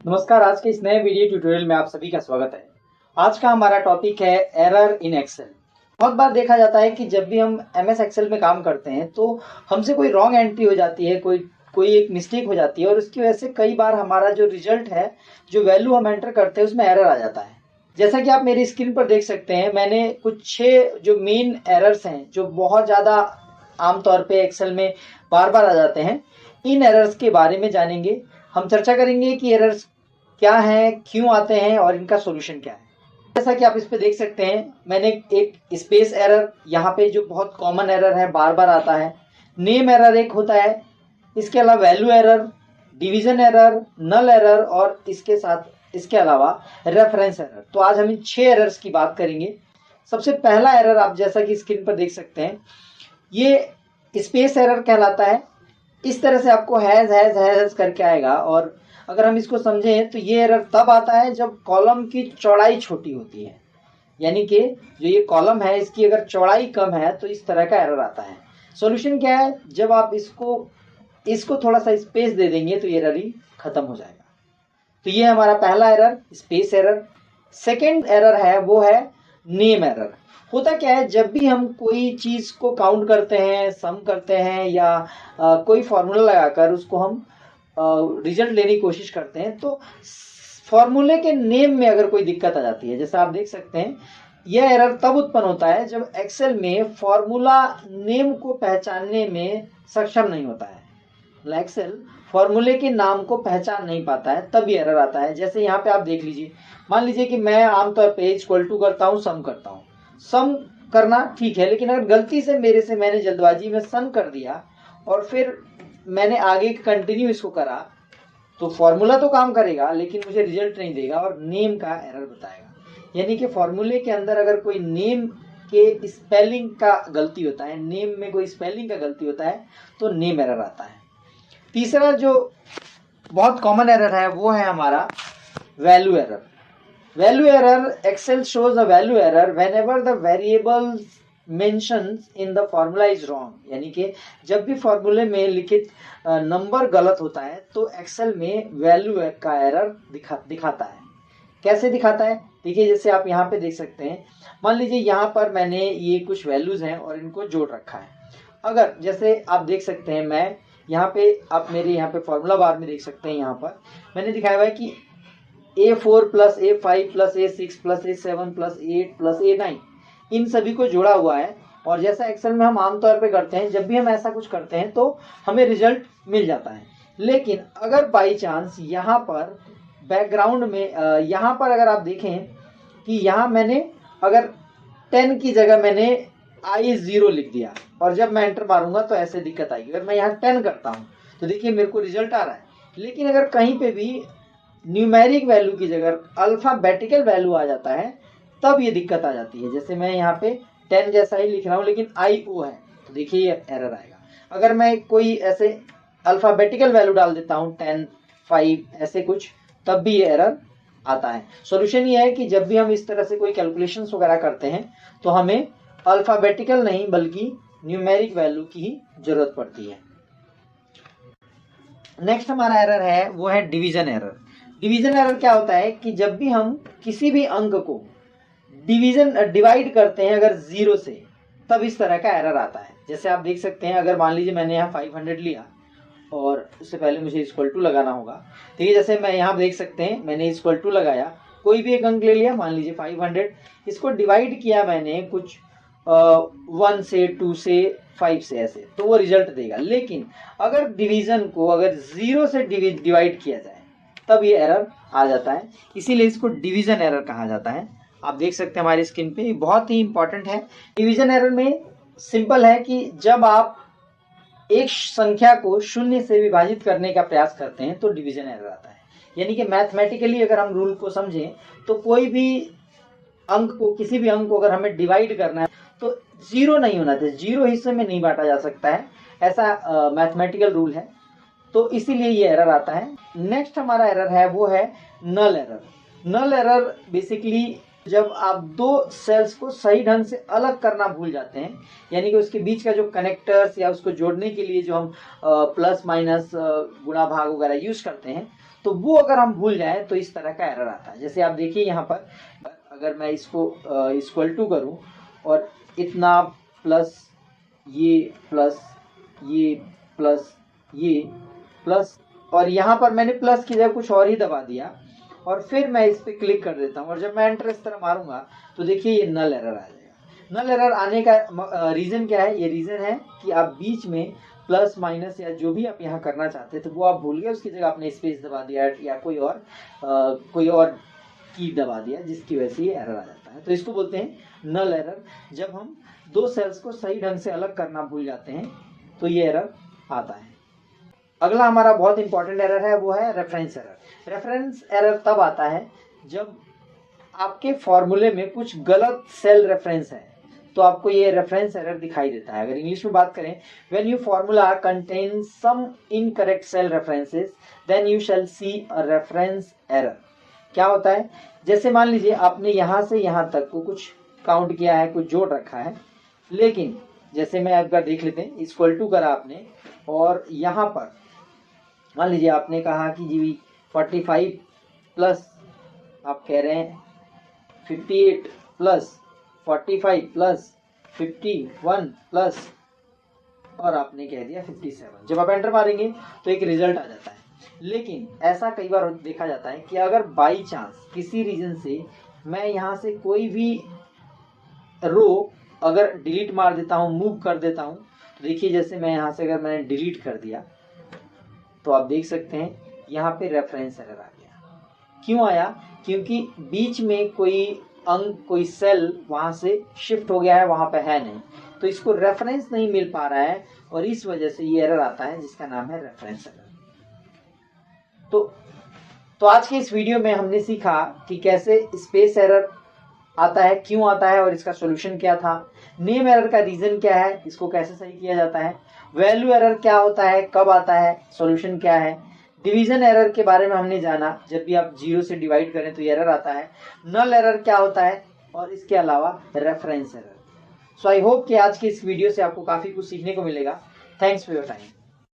नमस्कार। आज के इस नए वीडियो ट्यूटोरियल में आप सभी का स्वागत है। आज का हमारा टॉपिक है एरर इन एक्सेल। बहुत बार देखा जाता है कि जब भी हम एमएस एक्सेल में काम करते हैं तो हमसे कोई रॉन्ग एंट्री हो जाती है, कोई एक मिस्टेक हो जाती है और उसकी वजह से कई बार हमारा जो रिजल्ट है, जो वैल्यू हम एंटर करते हैं, उसमें एरर आ जाता है। जैसा कि आप मेरी स्क्रीन पर देख सकते हैं, मैंने कुछ 6 जो मेन एरर्स हैं जो बहुत ज़्यादा आमतौर पे एक्सेल में बार बार आ जाते हैं, इन एरर्स के बारे में जानेंगे। हम चर्चा करेंगे कि एरर्स क्या हैं, क्यों आते हैं और इनका सॉल्यूशन क्या है। जैसा कि आप इस पे देख सकते हैं, मैंने एक स्पेस एरर यहाँ पे जो बहुत कॉमन एरर है, बार बार आता है। नेम एरर एक होता है, इसके अलावा वैल्यू एरर, डिवीजन एरर, नल एरर और इसके अलावा रेफरेंस एरर। तो आज हम इन 6 एरर्स की बात करेंगे। सबसे पहला एरर आप जैसा कि स्क्रीन पर देख सकते हैं, ये स्पेस एरर कहलाता है। इस तरह से आपको हैज करके आएगा और अगर हम इसको समझें तो ये एरर तब आता है जब कॉलम की चौड़ाई छोटी होती है, यानी कि जो ये कॉलम है इसकी अगर चौड़ाई कम है तो इस तरह का एरर आता है। सॉल्यूशन क्या है, जब आप इसको थोड़ा सा स्पेस दे देंगे तो ये एरर ही खत्म हो जाएगा। तो ये हमारा पहला error, space error. Second error है वो है नेम एरर। होता क्या है, जब भी हम कोई चीज को काउंट करते हैं, सम करते हैं या कोई फॉर्मूला लगाकर उसको हम रिजल्ट लेने की कोशिश करते हैं तो फॉर्मूले के नेम में अगर कोई दिक्कत आ जाती है, जैसे आप देख सकते हैं, यह एरर तब उत्पन्न होता है जब एक्सेल में फॉर्मूला नेम को पहचानने में सक्षम नहीं होता है। एक्सेल फॉर्मूले के नाम को पहचान नहीं पाता है, तब ये एरर आता है। जैसे यहाँ पे आप देख लीजिए, मान लीजिए कि मैं आमतौर पे इक्वल टू करता हूँ, सम करता हूँ। सम करना ठीक है, लेकिन अगर गलती से मैंने जल्दबाजी में सम कर दिया और फिर मैंने आगे कंटिन्यू इसको करा तो फॉर्मूला तो काम करेगा लेकिन मुझे रिजल्ट नहीं देगा और नेम का एरर बताएगा। यानी कि फॉर्मूले के अंदर अगर कोई नेम के स्पेलिंग का गलती होता है, नेम में कोई स्पेलिंग का गलती होता है तो नेम एरर आता है। तीसरा जो बहुत कॉमन एरर है वो है हमारा value error. Value error, Excel shows a value error whenever the variable mentions in the formula is wrong. यानी कि जब भी फॉर्मूले में लिखित नंबर गलत होता है तो एक्सेल में वैल्यू का एरर दिखाता है। कैसे दिखाता है, देखिए जैसे आप यहाँ पे देख सकते हैं, मान लीजिए यहाँ पर मैंने ये कुछ वैल्यूज हैं और इनको जोड़ रखा है। अगर जैसे आप देख सकते हैं, मैं यहाँ पे आप मेरे यहाँ पे फॉर्मूला बार में देख सकते हैं, यहाँ पर मैंने दिखाया हुआ है कि A4 plus A5 plus A6 plus A7 plus A8 plus A9 इन सभी को जोड़ा हुआ है। और जैसा एक्सेल में हम आमतौर पे करते हैं, जब भी हम ऐसा कुछ करते हैं तो हमें रिजल्ट मिल जाता है। लेकिन अगर बाई चांस यहाँ पर बैकग्राउंड में यहाँ पर अगर आप देखें कि यहाँ मैंने अगर 10 की जगह मैंने I0 लिख दिया और जब मैं एंटर मारूंगा तो ऐसे दिक्कत आएगी। अगर मैं यहाँ 10 करता हूँ तो देखिए मेरे को रिजल्ट आ रहा है, लेकिन अगर कहीं पे भी न्यूमेरिक वैल्यू की जगह अल्फाबेटिकल वैल्यू आ जाता है तब ये दिक्कत आ जाती है। जैसे मैं यहाँ पे 10 जैसा ही लिख रहा हूँ लेकिन IO है तो देखिए ये एरर आएगा। अगर मैं कोई ऐसे अल्फाबेटिकल वैल्यू डाल देता हूँ 10, 5 ऐसे कुछ, तब भी ये एरर आता है। सॉल्यूशन ये है कि जब भी हम इस तरह से कोई कैलकुलेशंस वगैरह करते हैं तो हमें अल्फाबेटिकल नहीं बल्कि न्यूमेरिक वैल्यू की ही जरूरत पड़ती है। नेक्स्ट हमारा एरर है वो है डिवीजन एरर। डिवीजन एरर क्या होता है कि जब भी हम किसी भी अंक को डिवाइड करते हैं अगर 0 से, तब इस तरह का एरर आता है। जैसे आप देख सकते हैं, अगर मान लीजिए मैंने यहाँ 500 लिया और उससे पहले मुझे इक्वल टू लगाना होगा। तो ये जैसे मैं यहाँ देख सकते हैं, मैंने इक्वल टू लगाया, कोई भी एक अंक ले लिया, मान लीजिए 500, इसको डिवाइड किया मैंने कुछ 1 से 2 से 5 से ऐसे, तो वो रिजल्ट देगा। लेकिन अगर डिवीजन को अगर 0 से डिवाइड किया जाए तब ये एरर आ जाता है, इसीलिए इसको डिवीजन एरर कहा जाता है। आप देख सकते हैं हमारी स्क्रीन पे, बहुत ही इंपॉर्टेंट है। डिवीजन एरर में सिंपल है कि जब आप एक संख्या को 0 से विभाजित करने का प्रयास करते हैं तो डिवीजन एरर आता है। यानी कि मैथमेटिकली अगर हम रूल को समझें तो कोई भी अंक को, किसी भी अंक को अगर हमें डिवाइड करना है तो 0 नहीं होना चाहिए, 0 हिस्से में नहीं बांटा जा सकता है, ऐसा मैथमेटिकल रूल है। तो इसीलिए ये एरर आता है। नेक्स्ट हमारा एरर है वो है नल एरर। नल एरर बेसिकली जब आप दो सेल्स को सही ढंग से अलग करना भूल जाते हैं, यानी कि उसके बीच का जो कनेक्टर्स या उसको जोड़ने के लिए जो हम प्लस माइनस गुणा भाग वगैरह यूज करते हैं, तो तो वो अगर हम भूल जाएं तो इस तरह का एरर आता है। जैसे आप देखिए यहाँ पर अगर मैं इसको इक्वल टू करूँ और इतना प्लस ये प्लस ये प्लस ये प्लस और यहाँ पर मैंने प्लस की जगह कुछ और ही दबा दिया और फिर मैं इस पर क्लिक कर देता हूँ और जब मैं एंटर इस तरह मारूंगा तो देखिए ये नल एरर आ जाएगा। नल एरर आने का रीज़न क्या है? ये रीज़न है कि आप बीच में प्लस माइनस या जो भी आप यहाँ करना चाहते हैं तो वो आप भूल गए, उसकी जगह आपने स्पेस दबा दिया या कोई और की दबा दिया, जिसकी वजह से ये एरर आ जाता है। तो इसको बोलते हैं नल एरर। जब हम दो सेल्स को सही ढंग से अलग करना भूल जाते हैं तो ये एरर आता है। अगला हमारा बहुत इंपॉर्टेंट एरर है, वो है रेफरेंस एरर। रेफरेंस एरर तब आता है जब आपके फॉर्मूले में कुछ गलत सेल रेफरेंस है तो आपको ये रेफरेंस एरर दिखाई देता है। अगर इंग्लिश में बात करें, when you formula contain some incorrect cell references then you shall see a reference error. क्या होता है? जैसे मान लीजिए आपने यहाँ से यहाँ तक को कुछ काउंट किया है, कुछ जोड़ रखा है, लेकिन जैसे मैं आपका देख लेते हैं, इक्वल टू करा आपने और यहाँ पर मान लीजिए आपने कहा कि जी 45 प्लस आप कह रहे हैं 58 प्लस 45 प्लस 51 प्लस और आपने कह दिया 57। जब आप एंटर मारेंगे तो एक रिजल्ट आ जाता है। लेकिन ऐसा कई बार देखा जाता है कि अगर बाई चांस किसी रीजन से मैं यहाँ से कोई भी रो अगर डिलीट मार देता हूँ, मूव कर देता हूँ, तो देखिए जैसे मैं यहाँ से अगर मैंने डिलीट कर दिया तो आप देख सकते हैं यहाँ पे रेफरेंस एरर आ गया। क्यों आया? क्योंकि बीच में कोई अंक, कोई सेल वहाँ से शिफ्ट हो गया है, वहाँ पे है नहीं, तो इसको रेफरेंस नहीं मिल पा रहा है और इस वजह से ये एरर आता है जिसका नाम है रेफरेंस एरर। तो आज के इस वीडियो में हमने सीखा कि कैसे स्पेस एरर आता है, क्यों आता है और इसका सॉल्यूशन क्या था। नेम एरर का रीजन क्या है, इसको कैसे सही किया जाता है। वैल्यू एरर क्या होता है, कब आता है, सॉल्यूशन क्या है। डिवीजन एरर के बारे में हमने जाना, जब भी आप 0 से डिवाइड करें तो एरर आता है। नल एरर क्या होता है और इसके अलावा reference error. So I hope कि आज की इस वीडियो से आपको काफ़ी कुछ सीखने को मिलेगा। Thanks for your time.